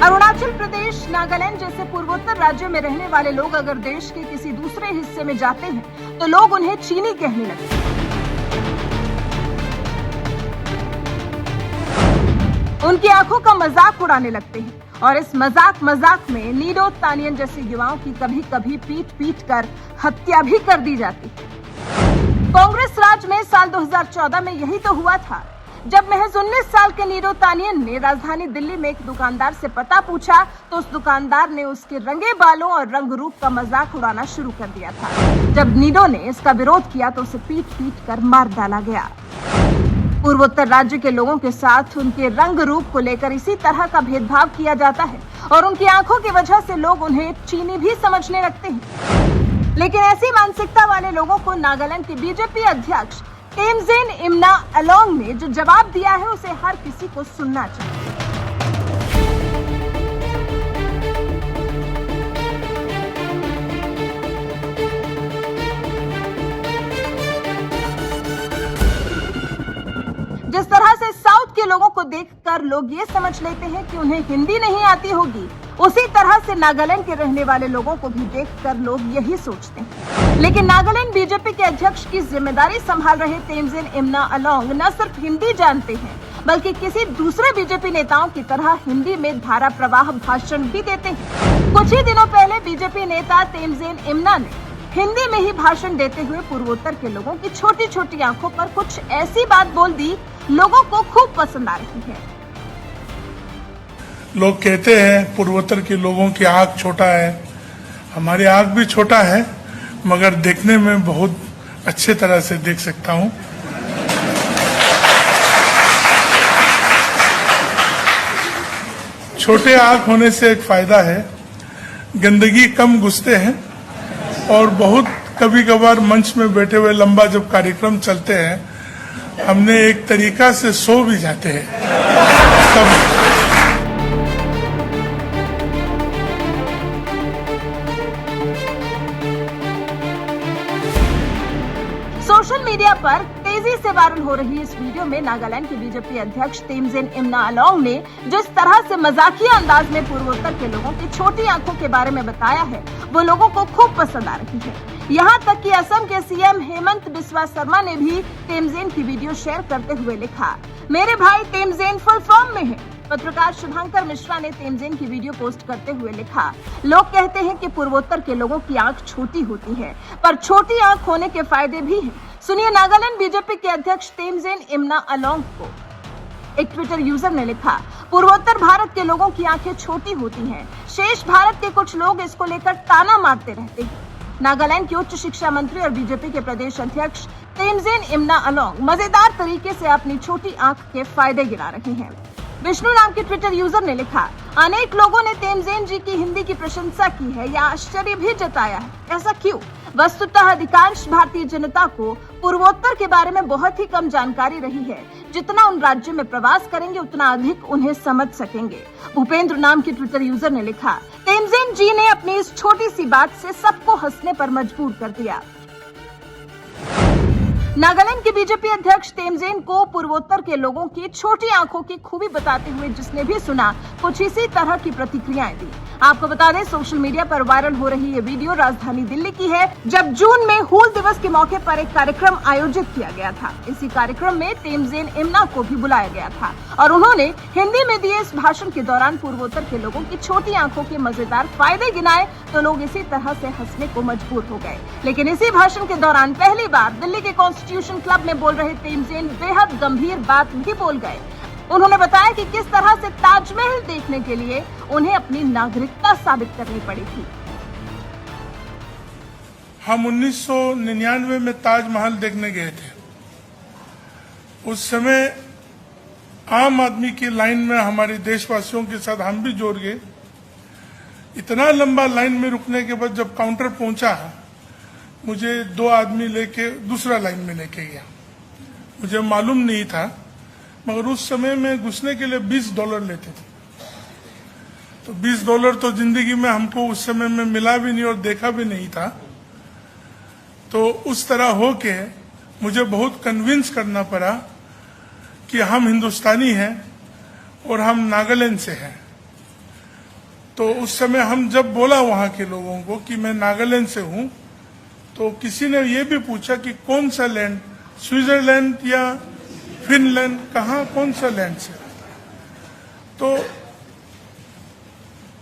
अरुणाचल प्रदेश, नागालैंड जैसे पूर्वोत्तर राज्यों में रहने वाले लोग अगर देश के किसी दूसरे हिस्से में जाते हैं तो लोग उन्हें चीनी कहने लगते हैं। उनकी आंखों का मजाक उड़ाने लगते हैं और इस मजाक में नीडो तानियन जैसे युवाओं की कभी कभी पीट कर हत्या भी कर दी जाती है। कांग्रेस राज में साल 2014 में यही तो हुआ था, जब महज 19 साल के नीडो तानियन ने राजधानी दिल्ली में एक दुकानदार से पता पूछा तो उस दुकानदार ने उसके रंगे बालों और रंग रूप का मजाक उड़ाना शुरू कर दिया था। जब नीडो ने इसका विरोध किया तो उसे पीट कर मार डाला गया। पूर्वोत्तर राज्य के लोगों के साथ उनके रंग रूप को लेकर इसी तरह का भेदभाव किया जाता है और उनकी आंखों की वजह से लोग उन्हें चीनी भी समझने लगते हैं। लेकिन ऐसी मानसिकता वाले लोगों को नागालैंड के बीजेपी अध्यक्ष तेमजेन इम्ना अलोंग ने जो जवाब दिया है उसे हर किसी को सुनना चाहिए। जिस तरह से साउथ के लोगों को देखकर लोग ये समझ लेते हैं कि उन्हें हिंदी नहीं आती होगी, उसी तरह से नागालैंड के रहने वाले लोगों को भी देखकर लोग यही सोचते हैं। लेकिन नागालैंड बीजेपी के अध्यक्ष की जिम्मेदारी संभाल रहे तेमजेन इम्ना अलोंग न सिर्फ हिंदी जानते हैं बल्कि किसी दूसरे बीजेपी नेताओं की तरह हिंदी में धारा प्रवाह भाषण भी देते हैं। कुछ ही दिनों पहले बीजेपी नेता तेमजेन इम्ना ने हिंदी में ही भाषण देते हुए पूर्वोत्तर के लोगों की छोटी छोटी आंखों पर कुछ ऐसी बात बोल दी, लोगों को खूब पसंद आ रही है। लोग कहते हैं पूर्वोत्तर के लोगों की आंख छोटा है, हमारी आंख भी छोटा है मगर देखने में बहुत अच्छे तरह से देख सकता हूं। छोटे आंख होने से एक फायदा है, गंदगी कम घुसते हैं और बहुत कभी कभार मंच में बैठे हुए लंबा जब कार्यक्रम चलते हैं हमने एक तरीका से सो भी जाते हैं तब। सोशल मीडिया पर तेजी से वायरल हो रही इस वीडियो में नागालैंड के बीजेपी अध्यक्ष तेमजेन इम्ना अलोंग ने जिस तरह से मजाकिया अंदाज में पूर्वोत्तर के लोगों की छोटी आंखों के बारे में बताया है वो लोगों को खूब पसंद आ रही है। यहाँ तक कि असम के सीएम हेमंत बिस्वा शर्मा ने भी तेमजेन की वीडियो शेयर करते हुए लिखा, मेरे भाई तेमजेन फुल फॉर्म में है। पत्रकार शुभंकर मिश्रा ने तेमजेन की वीडियो पोस्ट करते हुए लिखा, लोग कहते हैं कि पूर्वोत्तर के लोगों की आंख छोटी होती है पर छोटी आंख होने के फायदे भी हैं। सुनिए नागालैंड बीजेपी के अध्यक्ष तेमजेन इम्ना अलोंग को। एक ट्विटर यूजर ने लिखा, पूर्वोत्तर भारत के लोगों की आंखें छोटी होती हैं, शेष भारत के कुछ लोग इसको लेकर ताना मारते रहते हैं। नागालैंड के उच्च शिक्षा मंत्री और बीजेपी के प्रदेश अध्यक्ष तेमजेन इम्ना अलोंग मजेदार तरीके से अपनी छोटी आंख के फायदे गिना रहे हैं। विष्णु नाम के ट्विटर यूजर ने लिखा, अनेक लोगों ने तेमजेन जी की हिंदी की प्रशंसा की है या आश्चर्य भी जताया है। ऐसा क्यों? वस्तुतः अधिकांश भारतीय जनता को पूर्वोत्तर के बारे में बहुत ही कम जानकारी रही है। जितना उन राज्यों में प्रवास करेंगे उतना अधिक उन्हें समझ सकेंगे। भूपेंद्र नाम के ट्विटर यूजर ने लिखा, तेमजेन जी ने अपनी इस छोटी सी बात से सबको हंसने पर मजबूर कर दिया। नागालैंड के बीजेपी अध्यक्ष तेमजेन को पूर्वोत्तर के लोगों की छोटी आंखों की खूबी बताते हुए जिसने भी सुना कुछ इसी तरह की प्रतिक्रियाएं दी। आपको बता दें, सोशल मीडिया पर वायरल हो रही ये वीडियो राजधानी दिल्ली की है, जब जून में हूल दिवस के मौके पर एक कार्यक्रम आयोजित किया गया था। इसी कार्यक्रम में तेमजेन इम्ना को भी बुलाया गया था और उन्होंने हिंदी में दिए इस भाषण के दौरान पूर्वोत्तर के लोगों की छोटी आंखों के मजेदार फायदे गिनाए तो लोग इसी तरह से हंसने को मजबूर हो गए। लेकिन इसी भाषण के दौरान पहली बार दिल्ली के कॉन्स्टिट्यूशन क्लब में बोल रहे तेमजेन बेहद गंभीर बात भी बोल गए। उन्होंने बताया कि किस तरह से ताजमहल देखने के लिए उन्हें अपनी नागरिकता साबित करनी पड़ी थी। हम 1999 में ताजमहल देखने गए थे। उस समय आम आदमी की लाइन में हमारे देशवासियों के साथ हम भी जोड़ गए। इतना लंबा लाइन में रुकने के बाद जब काउंटर पहुंचा, मुझे 2 आदमी लेके दूसरा लाइन में लेके गया। मुझे मालूम नहीं था, मगर उस समय में घुसने के लिए $20 लेते थे। तो $20 तो जिंदगी में हमको उस समय में मिला भी नहीं और देखा भी नहीं था। तो उस तरह हो के मुझे बहुत कन्विंस करना पड़ा कि हम हिंदुस्तानी हैं और हम नागालैंड से हैं। तो उस समय हम जब बोला वहां के लोगों को कि मैं नागालैंड से हूं, तो किसी ने ये भी पूछा कि कौन सा लैंड, स्विट्जरलैंड या फिनलैंड, कहाँ कौन सा लैंड से। तो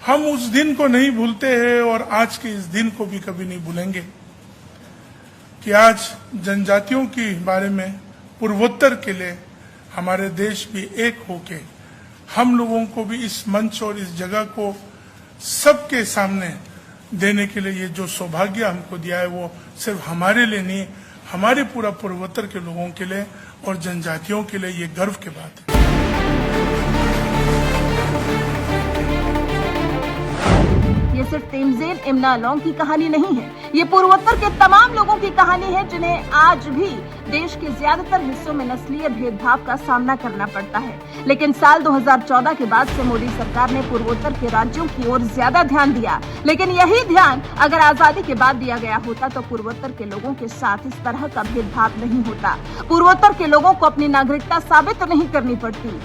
हम उस दिन को नहीं भूलते हैं और आज के इस दिन को भी कभी नहीं भूलेंगे कि आज जनजातियों के बारे में, पूर्वोत्तर के लिए हमारे देश भी एक होके हम लोगों को भी इस मंच और इस जगह को सबके सामने देने के लिए ये जो सौभाग्य हमको दिया है, वो सिर्फ हमारे लिए नहीं, हमारे पूरा पूर्वोत्तर के लोगों के लिए और जनजातियों के लिए ये गर्व की बात है। ये सिर्फ तेमजेन इम्ना अलोंग की कहानी नहीं है, ये पूर्वोत्तर के तमाम लोगों की कहानी है जिन्हें आज भी देश के ज्यादातर हिस्सों में नस्लीय भेदभाव का सामना करना पड़ता है। लेकिन साल 2014 के बाद से मोदी सरकार ने पूर्वोत्तर के राज्यों की ओर ज्यादा ध्यान दिया। लेकिन यही ध्यान अगर आजादी के बाद दिया गया होता तो पूर्वोत्तर के लोगों के साथ इस तरह का भेदभाव नहीं होता। पूर्वोत्तर के लोगों को अपनी नागरिकता साबित नहीं करनी पड़ती।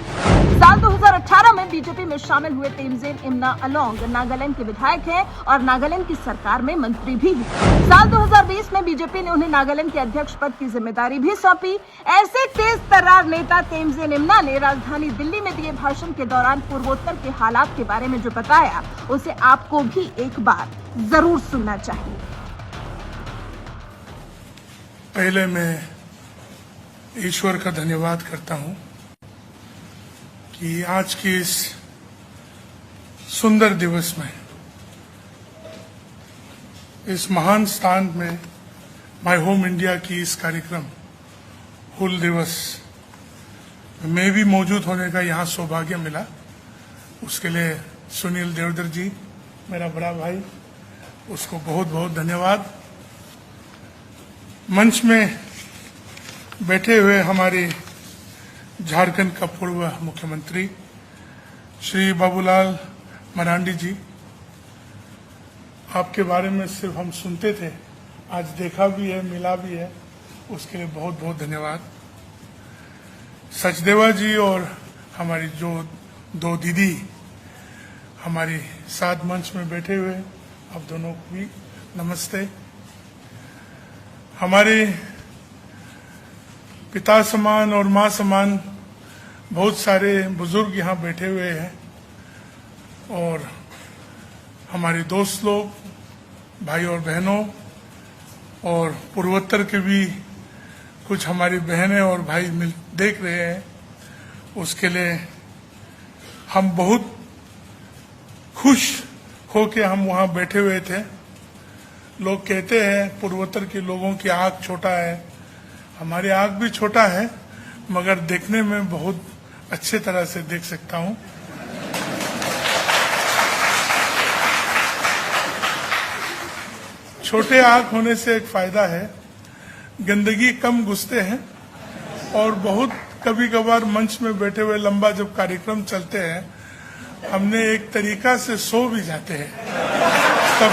साल 2018 में बीजेपी में शामिल हुए तेमजेन इम्ना अलोंग नागालैंड के विधायक हैं और नागालैंड की सरकार में मंत्री भी हैं। साल 2020 में बीजेपी ने उन्हें नागालैंड के अध्यक्ष पद की जिम्मेदारी भी सौंपी। ऐसे तेज तर्रार नेता तेमजेन इम्ना ने राजधानी दिल्ली में दिए भाषण के दौरान पूर्वोत्तर के हालात के बारे में जो बताया, उसे आपको भी एक बार जरूर सुनना चाहिए। पहले मैं ईश्वर का धन्यवाद करता हूं कि आज की इस सुंदर दिवस में, इस महान स्थान में, माय होम इंडिया की इस कार्यक्रम हुल दिवस में भी मौजूद होने का यहाँ सौभाग्य मिला। उसके लिए सुनील देवधर जी, मेरा बड़ा भाई, उसको बहुत बहुत धन्यवाद। मंच में बैठे हुए हमारे झारखंड का पूर्व मुख्यमंत्री श्री बाबूलाल मरांडी जी, आपके बारे में सिर्फ हम सुनते थे, आज देखा भी है, मिला भी है, उसके लिए बहुत बहुत धन्यवाद। सचदेवा जी और हमारी जो दो दीदी हमारी साथ मंच में बैठे हुए, आप दोनों को भी नमस्ते। हमारे पिता समान और माँ समान बहुत सारे बुजुर्ग यहाँ बैठे हुए हैं और हमारे दोस्त लोग, भाई और बहनों, और पूर्वोत्तर के भी कुछ हमारी बहनें और भाई देख रहे हैं, उसके लिए हम बहुत खुश होके हम वहाँ बैठे हुए थे। लोग कहते हैं पूर्वोत्तर के लोगों की आँख छोटा है, हमारी आँख भी छोटा है, मगर देखने में बहुत अच्छे तरह से देख सकता हूँ। छोटे आँख होने से एक फायदा है, गंदगी कम घुसते हैं और बहुत कभी कभार मंच में बैठे हुए लंबा जब कार्यक्रम चलते हैं, हमने एक तरीका से सो भी जाते हैं, तब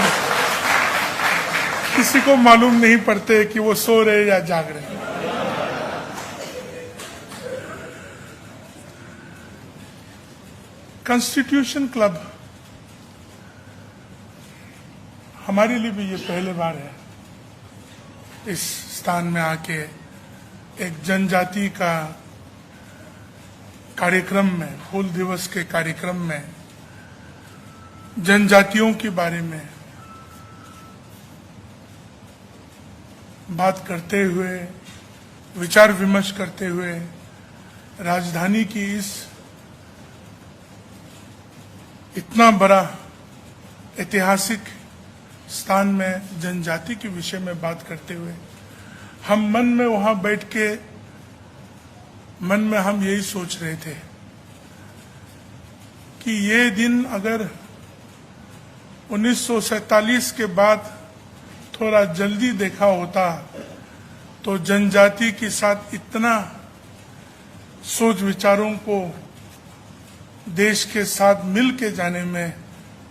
किसी को मालूम नहीं पड़ते कि वो सो रहे या जाग रहे। कॉन्स्टिट्यूशन क्लब हमारे लिए भी ये पहले बार है इस स्थान में आके एक जनजाति का कार्यक्रम में, हुल दिवस के कार्यक्रम में जनजातियों के बारे में बात करते हुए, विचार विमर्श करते हुए, राजधानी की इस इतना बड़ा ऐतिहासिक स्थान में जनजाति के विषय में बात करते हुए, हम मन में वहां बैठ के मन में हम यही सोच रहे थे कि ये दिन अगर 1947 के बाद थोड़ा जल्दी देखा होता तो जनजाति के साथ इतना सोच विचारों को देश के साथ मिल के जाने में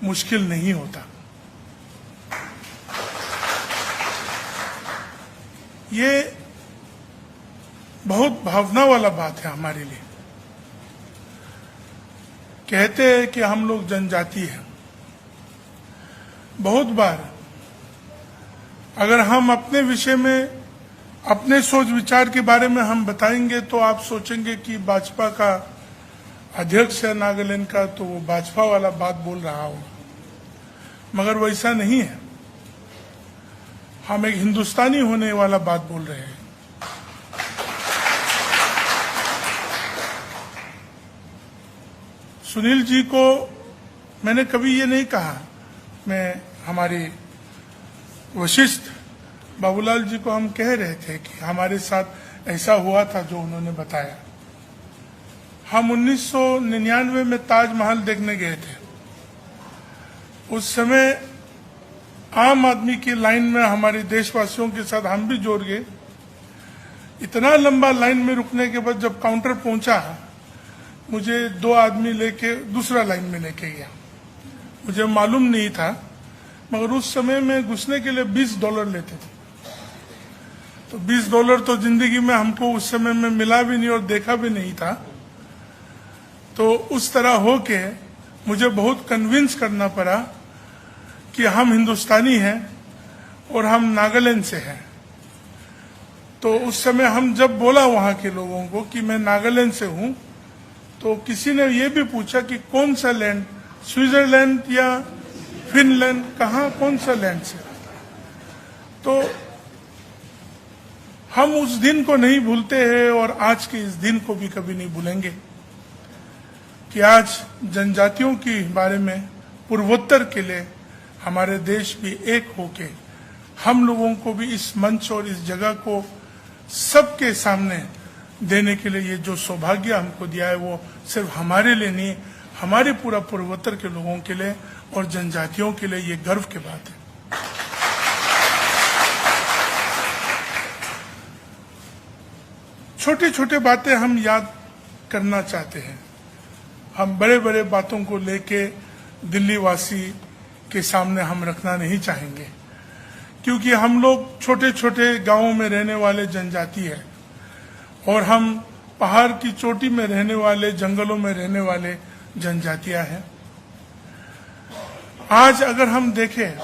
मुश्किल नहीं होता। ये बहुत भावना वाला बात है हमारे लिए। कहते हैं कि हम लोग जनजाति हैं, बहुत बार अगर हम अपने विषय में अपने सोच विचार के बारे में हम बताएंगे तो आप सोचेंगे कि भाजपा का अध्यक्ष है नागालैंड का, तो वो भाजपा वाला बात बोल रहा होगा, मगर वैसा नहीं है। हम एक हिंदुस्तानी होने वाला बात बोल रहे हैं। सुनील जी को मैंने कभी ये नहीं कहा, मैं हमारे वशिष्ठ बाबूलाल जी को हम कह रहे थे कि हमारे साथ ऐसा हुआ था जो उन्होंने बताया। हम 1999 में ताजमहल देखने गए थे। उस समय आम आदमी की लाइन में हमारे देशवासियों के साथ हम भी जोड़ गए। इतना लंबा लाइन में रुकने के बाद जब काउंटर पहुंचा, मुझे 2 आदमी लेके दूसरा लाइन में लेके गया। मुझे मालूम नहीं था, मगर उस समय में घुसने के लिए $20 लेते थे। तो $20 तो जिंदगी में हमको उस समय में मिला भी नहीं और देखा भी नहीं था। तो उस तरह होके मुझे बहुत कन्विंस करना पड़ा कि हम हिंदुस्तानी हैं और हम नागालैंड से हैं। तो उस समय हम जब बोला वहां के लोगों को कि मैं नागालैंड से हूं, तो किसी ने ये भी पूछा कि कौन सा लैंड, स्विट्जरलैंड या फिनलैंड, कहाँ कौन सा लैंड से। तो हम उस दिन को नहीं भूलते हैं और आज के इस दिन को भी कभी नहीं भूलेंगे कि आज जनजातियों के बारे में पूर्वोत्तर के लिए हमारे देश भी एक होके हम लोगों को भी इस मंच और इस जगह को सबके सामने देने के लिए ये जो सौभाग्य हमको दिया है, वो सिर्फ हमारे लिए नहीं, हमारे पूरा पूर्वोत्तर के लोगों के लिए और जनजातियों के लिए ये गर्व की बात है। छोटी छोटी बातें हम याद करना चाहते हैं। हम बड़े बड़े बातों को लेके दिल्ली वासी के सामने हम रखना नहीं चाहेंगे, क्योंकि हम लोग छोटे छोटे गांवों में रहने वाले जनजाति है और हम पहाड़ की चोटी में रहने वाले, जंगलों में रहने वाले जनजातियां हैं। आज अगर हम देखें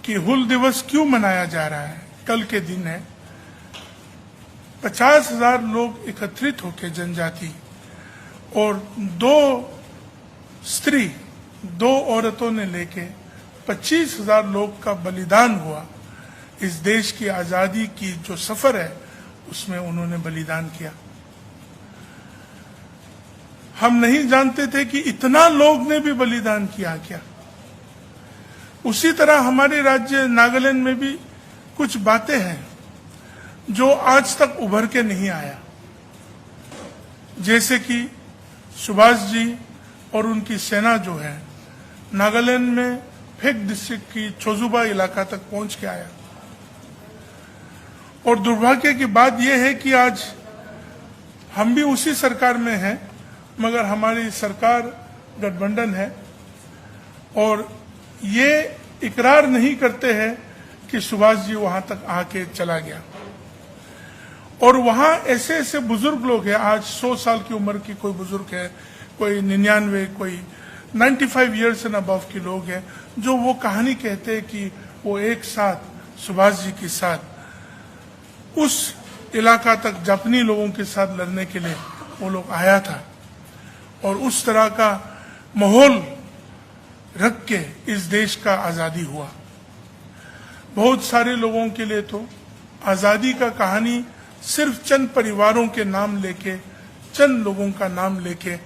कि हुल दिवस क्यों मनाया जा रहा है, कल के दिन है, 50,000 लोग एकत्रित होकर जनजाति और 2 औरतों ने लेके 25,000 लोग का बलिदान हुआ। इस देश की आजादी की जो सफर है उसमें उन्होंने बलिदान किया। हम नहीं जानते थे कि इतना लोग ने भी बलिदान किया क्या। उसी तरह हमारे राज्य नागालैंड में भी कुछ बातें हैं जो आज तक उभर के नहीं आया, जैसे कि सुभाष जी और उनकी सेना जो है नागालैंड में फेक डिस्ट्रिक्ट की चोजुबा इलाका तक पहुंच के आया। और दुर्भाग्य की बात यह है कि आज हम भी उसी सरकार में हैं, मगर हमारी सरकार गठबंधन है और ये इकरार नहीं करते हैं कि सुभाष जी वहां तक आके चला गया। और वहां ऐसे ऐसे बुजुर्ग लोग हैं, आज 100 साल की उम्र की कोई बुजुर्ग है, कोई 99, कोई 95 ईयर्स एंड अबव के लोग हैं, जो वो कहानी कहते हैं कि वो एक साथ सुभाष जी के साथ उस इलाका तक जापानी लोगों के साथ लड़ने के लिए वो लोग आया था और उस तरह का माहौल रख के इस देश का आजादी हुआ। बहुत सारे लोगों के लिए तो आजादी का कहानी सिर्फ चंद परिवारों के नाम लेके, चंद लोगों का नाम लेके,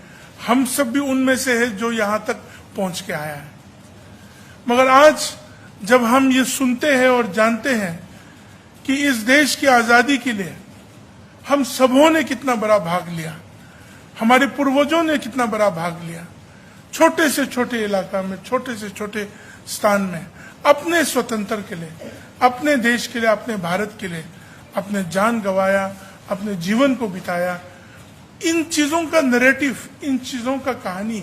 हम सब भी उनमें से है जो यहां तक पहुंच के आया है। मगर आज जब हम ये सुनते हैं और जानते हैं कि इस देश की आजादी के लिए हम सबों ने कितना बड़ा भाग लिया, हमारे पूर्वजों ने कितना बड़ा भाग लिया, छोटे से छोटे इलाका में, छोटे से छोटे स्थान में, अपने स्वतंत्र के लिए, अपने देश के लिए, अपने भारत के लिए अपने जान गंवाया, अपने जीवन को बिताया। इन चीजों का नैरेटिव, इन चीजों का कहानी,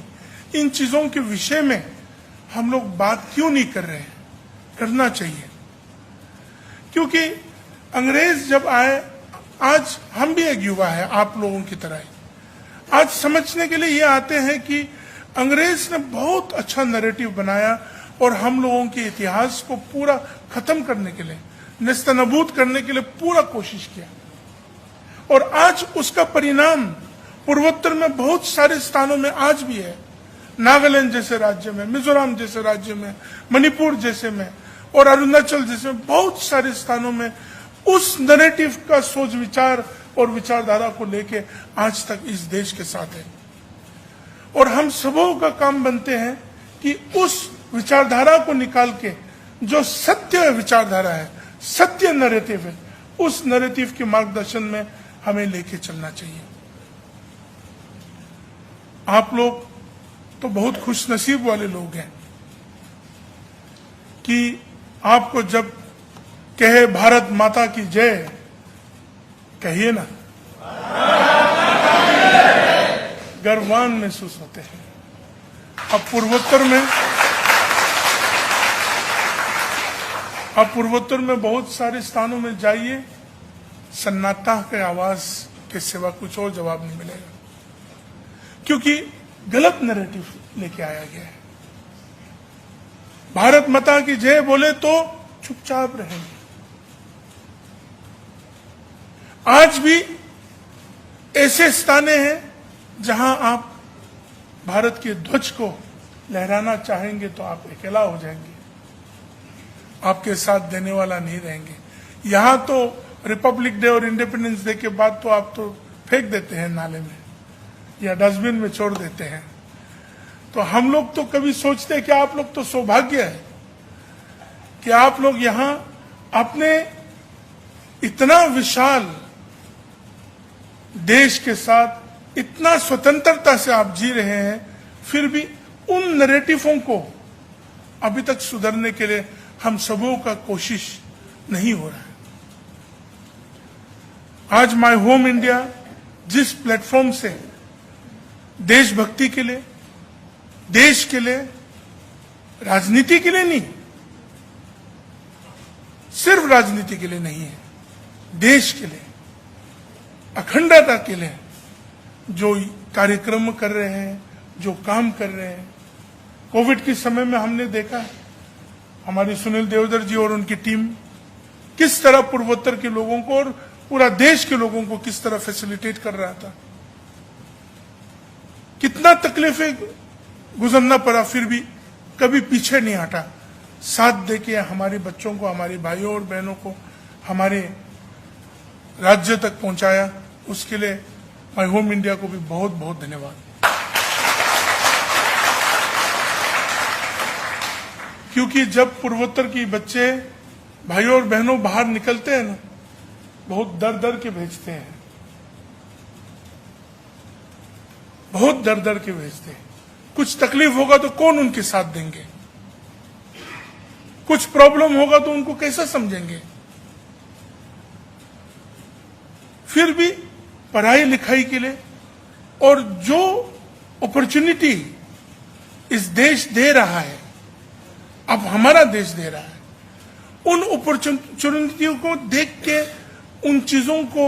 इन चीजों के विषय में हम लोग बात क्यों नहीं कर रहे हैं? करना चाहिए, क्योंकि अंग्रेज जब आए, आज हम भी एक युवा है आप लोगों की तरह ही, आज समझने के लिए ये आते हैं कि अंग्रेज ने बहुत अच्छा नैरेटिव बनाया और हम लोगों के इतिहास को पूरा खत्म करने के लिए, नेस्तनाबूद करने के लिए पूरा कोशिश किया। और आज उसका परिणाम पूर्वोत्तर में बहुत सारे स्थानों में आज भी है। नागालैंड जैसे राज्य में, मिजोरम जैसे राज्य में, मणिपुर जैसे में और अरुणाचल जैसे बहुत सारे स्थानों में उस नैरेटिव का सोच विचार और विचारधारा को लेके आज तक इस देश के साथ है। और हम सबों का काम बनते हैं कि उस विचारधारा को निकाल के जो सत्य विचारधारा है, सत्य नैरेटिव है, उस नैरेटिव के मार्गदर्शन में हमें लेके चलना चाहिए। आप लोग तो बहुत खुशनसीब वाले लोग हैं कि आपको जब कहे भारत माता की जय, कहिए ना, गर्वान महसूस होते हैं। अब पूर्वोत्तर में बहुत सारे स्थानों में जाइए, सन्नाटा के आवाज के सिवा कुछ और जवाब नहीं मिलेगा, क्योंकि गलत नैरेटिव लेके आया गया है। भारत माता की जय बोले तो चुपचाप रहेंगे। आज भी ऐसे स्थान हैं जहां आप भारत के ध्वज को लहराना चाहेंगे तो आप अकेला हो जाएंगे, आपके साथ देने वाला नहीं रहेंगे। यहां तो रिपब्लिक डे और इंडिपेंडेंस डे के बाद तो आप तो फेंक देते हैं नाले में या डस्टबिन में छोड़ देते हैं। तो हम लोग तो कभी सोचते हैं कि आप लोग तो सौभाग्य है कि आप लोग यहां अपने इतना विशाल देश के साथ इतना स्वतंत्रता से आप जी रहे हैं, फिर भी उन नैरेटिवों को अभी तक सुधारने के लिए हम सबों का कोशिश नहीं हो रहा है। आज माय होम इंडिया जिस प्लेटफॉर्म से देशभक्ति के लिए, देश के लिए, राजनीति के लिए नहीं, सिर्फ राजनीति के लिए नहीं है, देश के लिए, अखंडता के लिए जो कार्यक्रम कर रहे हैं, जो काम कर रहे हैं। कोविड के समय में हमने देखा हमारी सुनील देवधर जी और उनकी टीम किस तरह पूर्वोत्तर के लोगों को और पूरा देश के लोगों को किस तरह फैसिलिटेट कर रहा था। कितना तकलीफें गुजरना पड़ा, फिर भी कभी पीछे नहीं हटा, साथ देके हमारे बच्चों को, हमारे भाइयों और बहनों को हमारे राज्य तक पहुंचाया। उसके लिए माय होम इंडिया को भी बहुत बहुत धन्यवाद। क्योंकि जब पूर्वोत्तर की बच्चे भाइयों और बहनों बाहर निकलते हैं ना, बहुत डर डर के भेजते हैं, बहुत डर डर के भेजते हैं। कुछ तकलीफ होगा तो कौन उनके साथ देंगे, कुछ प्रॉब्लम होगा तो उनको कैसे समझेंगे। फिर भी पढ़ाई लिखाई के लिए और जो अपॉर्चुनिटी इस देश दे रहा है, अब हमारा देश दे रहा है, उन अपॉर्चुनिटियों को देख के, उन चीजों को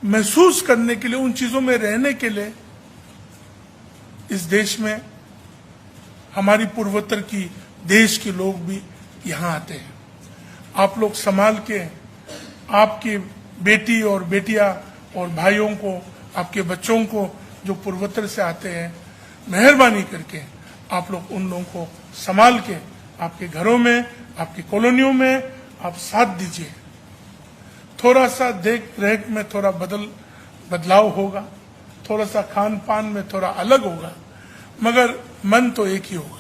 महसूस करने के लिए, उन चीजों में रहने के लिए इस देश में हमारी पूर्वोत्तर की देश के लोग भी यहां आते हैं। आप लोग संभाल के आपकी बेटी और बेटियां और भाइयों को, आपके बच्चों को जो पूर्वोत्तर से आते हैं, मेहरबानी करके आप लोग उन लोगों को संभाल के आपके घरों में, आपकी कॉलोनियों में आप साथ दीजिए। थोड़ा सा देख रेख में थोड़ा बदलाव होगा, थोड़ा सा खान पान में थोड़ा अलग होगा, मगर मन तो एक ही होगा।